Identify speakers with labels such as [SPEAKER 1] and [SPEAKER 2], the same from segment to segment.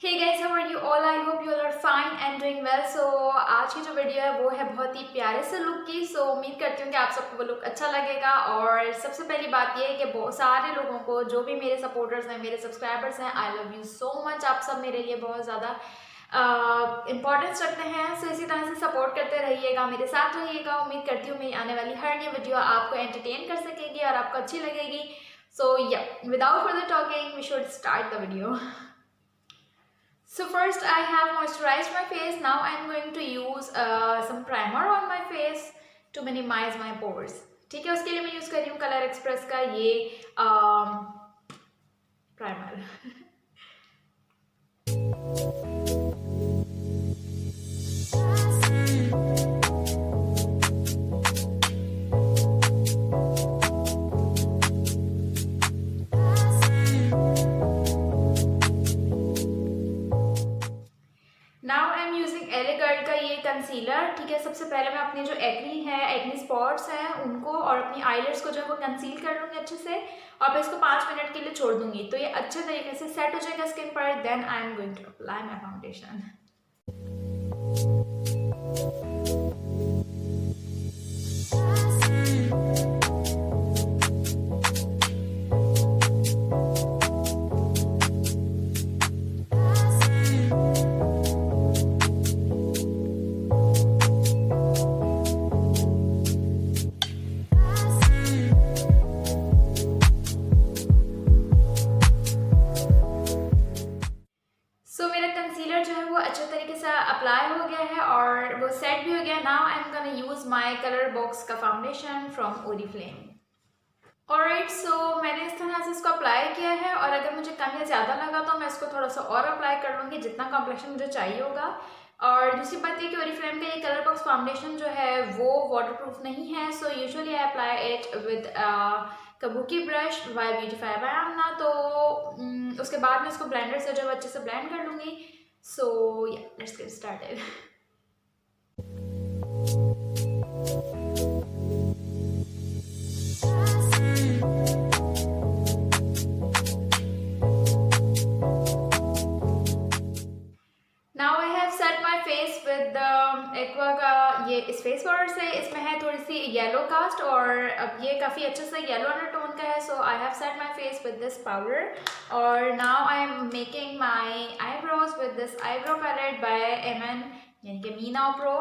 [SPEAKER 1] Hey guys, how are you all? I hope you all are fine and doing well. So आज की जो video है वो है बहुत ही प्यारे से लुक की। सो उम्मीद करती हूँ कि आप सबको वो लुक अच्छा लगेगा। और सबसे पहली बात ये है कि बहुत सारे लोगों को, जो भी मेरे सपोर्टर्स हैं, मेरे सब्सक्राइबर्स हैं, I love you so much. आप सब मेरे लिए बहुत ज़्यादा इम्पोर्टेंस रखते हैं। सो इसी तरह से सपोर्ट करते रहिएगा, मेरे साथ रहिएगा। उम्मीद करती हूँ मेरी आने वाली हर न्यू वीडियो आपको एंटरटेन कर सकेगी और आपको अच्छी लगेगी। So yeah without further talking we should start the video. So first I have moisturized my face. Now I am going to use some primer on my face to minimize my pores. ठीक है, उसके लिए मैं use कर रही हूँ colour express का ये primer. Now I am using एलिगर्ड का ये कंसीलर। ठीक है, सबसे पहले मैं अपनी जो एक्नी स्पॉट्स हैं उनको और अपनी आईलिड्स को जो है वो कंसील कर लूँगी अच्छे से, और फिर इसको 5 मिनट के लिए छोड़ दूंगी तो ये अच्छे तरीके से सेट हो जाएगा स्किन पर। Then I am going to apply my foundation. Concealer जो है वो अच्छे तरीके से अप्लाई हो गया है और वो सेट भी हो गया। Now I am gonna use my colour box का फाउंडेशन फ्रॉम ओरिफ्लेम। ऑलराइट, सो मैंने इस तरह से इसको अप्लाई किया है और अगर मुझे कम या ज़्यादा लगा तो मैं इसको थोड़ा सा और अप्लाई कर लूँगी जितना कॉम्प्लेक्शन मुझे चाहिए होगा। और दूसरी बात ये कि ओरिफ्लेम का ये कलर बॉक्स फाउंडेशन जो है वो वाटरप्रूफ नहीं है। So usually I apply it with kabuki brush by beautify by Amna. तो उसके बाद मैं इसको ब्लेंडर से जो अच्छे से ब्लेंड कर लूँगी। सो या लेट्स गेट स्टार्टेड। एक्वा का ये इस फेस पाउडर से, इसमें है थोड़ी सी येलो कास्ट और अब ये काफ़ी अच्छे से येलो अंडरटोन का है। So I have set my face with this powder. और now I am making my eyebrows with this eyebrow palette by MN यानी कि मीनाउ pro.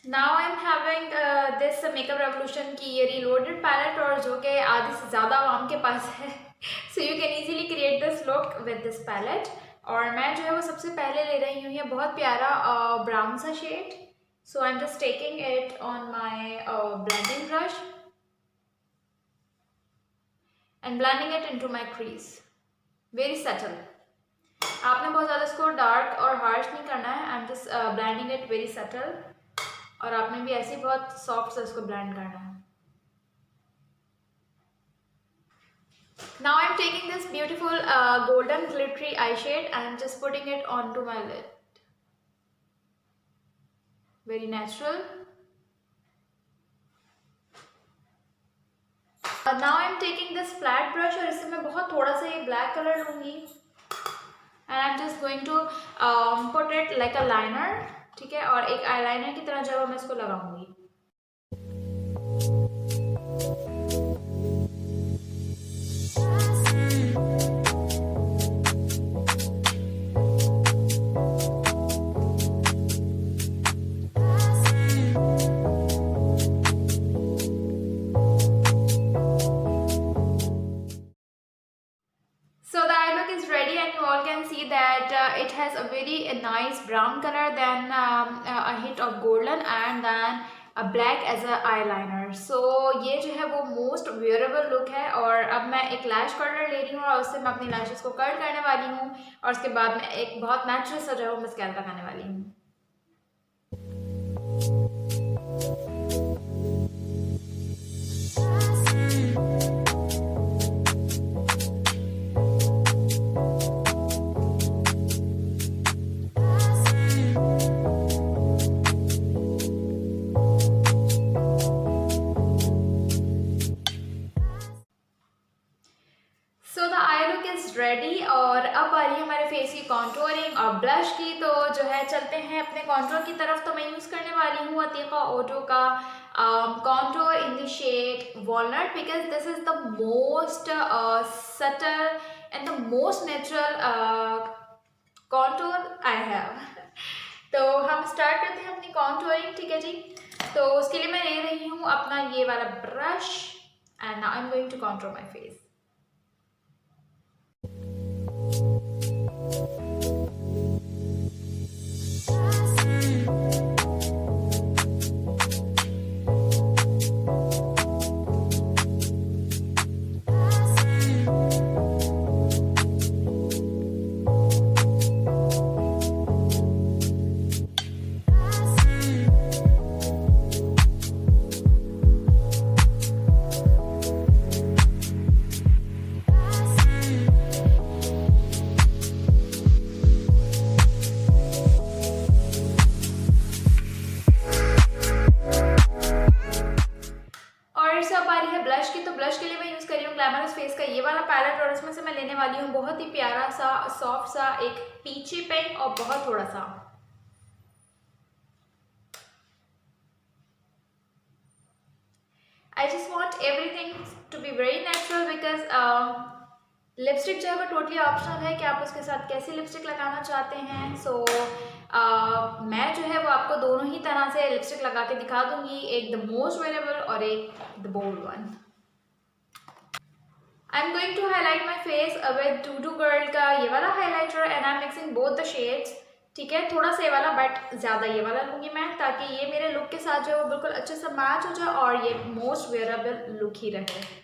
[SPEAKER 1] Now I am having this makeup revolution की ये reloaded palette, और जो कि आधे से ज़्यादा आवाम के पास है। So you can easily create this look with this palette. और मैं जो है वो सबसे पहले ले रही हूँ ये बहुत प्यारा ब्राउन सा शेड। So I am just taking it on my blending brush and blending it into my crease. Very subtle, आपने बहुत ज़्यादा इसको डार्क और हार्श नहीं करना है। आई am just blending it very subtle, और आपने भी ऐसे बहुत सॉफ्ट से इसको ब्लेंड करना है। Now I am taking this beautiful golden glittery eye shade and just putting it on to my lid. Very natural. Now I am taking this flat brush और इससे मैं बहुत थोड़ा सा ये ब्लैक कलर लूँगी and I am just going to put it like a liner. ठीक है, और एक आईलाइनर की तरह जब मैं इसको लगाऊंगी। So the eye look is ready and you all can see that it has a very nice brown color, then a hint of golden, and then black as a eyeliner. सो ये जो है वो most wearable look है। और अब मैं एक लैश कर्लर ले रही हूँ और उससे मैं अपनी लैशेस को कर्ल करने वाली हूँ और उसके बाद मैं एक बहुत नेचुरल सा जो है वो मस्कारा लगाने वाली हूँ। So the I look is ready और अब आ रही है हमारे फेस की कॉन्टोरिंग और ब्लश की। तो जो है चलते हैं अपने कॉन्टोर की तरफ। तो मैं यूज़ करने वाली हूँ AtiqaOdho का contour in the shade walnut, because this is the most subtle and the most natural contour I have. तो हम स्टार्ट करते हैं अपनी कॉन्टोरिंग, ठीक है जी। तो उसके लिए मैं ले रही हूँ अपना ये वाला brush and now I am going to contour my face. Blush के लिए मैं यूज़ कर रही हूँ ग्लैमरस फेस का ये वाला पैलेट और इसमें से मैं लेने वाली हूँ बहुत ही प्यारा सा सॉफ्ट सा एक पीची पिंक और बहुत थोड़ा सा। I just want everything to be very natural because lipstick जो है वो टोटली ऑप्शनल है कि आप उसके साथ कैसी लिपस्टिक लगाना चाहते हैं। सो मैं जो है वो आपको दोनों ही तरह से लिपस्टिक लगा के दिखा दूंगी, एक द मोस्ट वेरेबल और एक the bold one. I am going to highlight my face with Dodo Girl का ये वाला highlighter and I am mixing both the shades, ठीक है। थोड़ा सा ये वाला बट ज़्यादा ये वाला लूँगी मैं, ताकि ये मेरे लुक के साथ जो है वो बिल्कुल अच्छे से मैच हो जाए और ये मोस्ट वेयरेबल लुक ही रहे।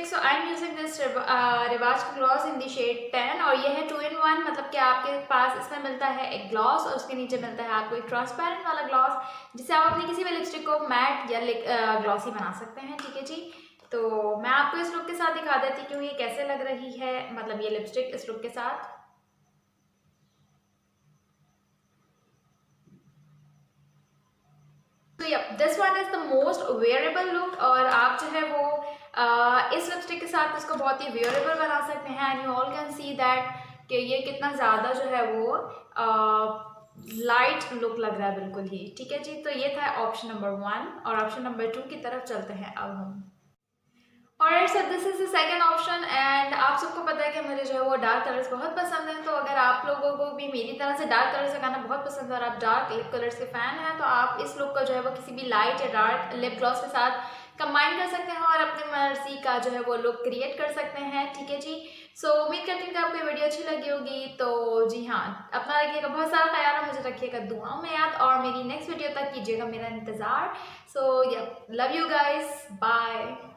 [SPEAKER 1] सो आई एम यूजिंग दिस रिवाज ग्लॉस इन दी शेड 10 और ये है 2-in-1, मतलब कि आपके पास इसमें मिलता है एक ग्लॉस और उसके नीचे मिलता है आपको एक ट्रांसपेरेंट वाला ग्लॉस, जिससे आप अपनी किसी भी लिपस्टिक को मैट या ग्लॉसी बना सकते हैं, ठीक है जी। तो मैं आपको इस लुक के साथ दिखा देती हूँ ये कैसे लग रही है, मतलब ये लिपस्टिक इस लुक के साथ। तो this one is the most wearable look और आप जो है वो इस लिपस्टिक के साथ इसको बहुत ही वेयरेबल बना सकते हैं and you all can see that कि ये कितना ज़्यादा जो है वो लाइट लुक लग रहा है बिल्कुल ही, ठीक है जी। तो ये था ऑप्शन नंबर 1 और ऑप्शन नंबर 2 की तरफ चलते हैं अब हम। और sir this is the second option and आप सबको पता है कि मुझे जो है वो डार्क कलर्स बहुत पसंद हैं। तो अगर आप लोगों को भी मेरी तरह से डार्क कलर्स लगाना बहुत पसंद है और आप डार्क लिप कलर्स के फैन हैं तो आप इस लुक को जो है वो किसी भी लाइट या डार्क लिप ग्लॉस के साथ कंबाइन कर सकते हैं और अपनी मर्जी का जो है वो लुक क्रिएट कर सकते हैं, ठीक है जी। सो उम्मीद करती हूँ कि आपको ये वीडियो अच्छी लगी होगी। तो जी हाँ, अपना रखिएगा बहुत सारा ख्याल, मुझे रखिएगा दुआओं में याद और मेरी नेक्स्ट वीडियो तक कीजिएगा मेरा इंतज़ार। So love you guys, bye.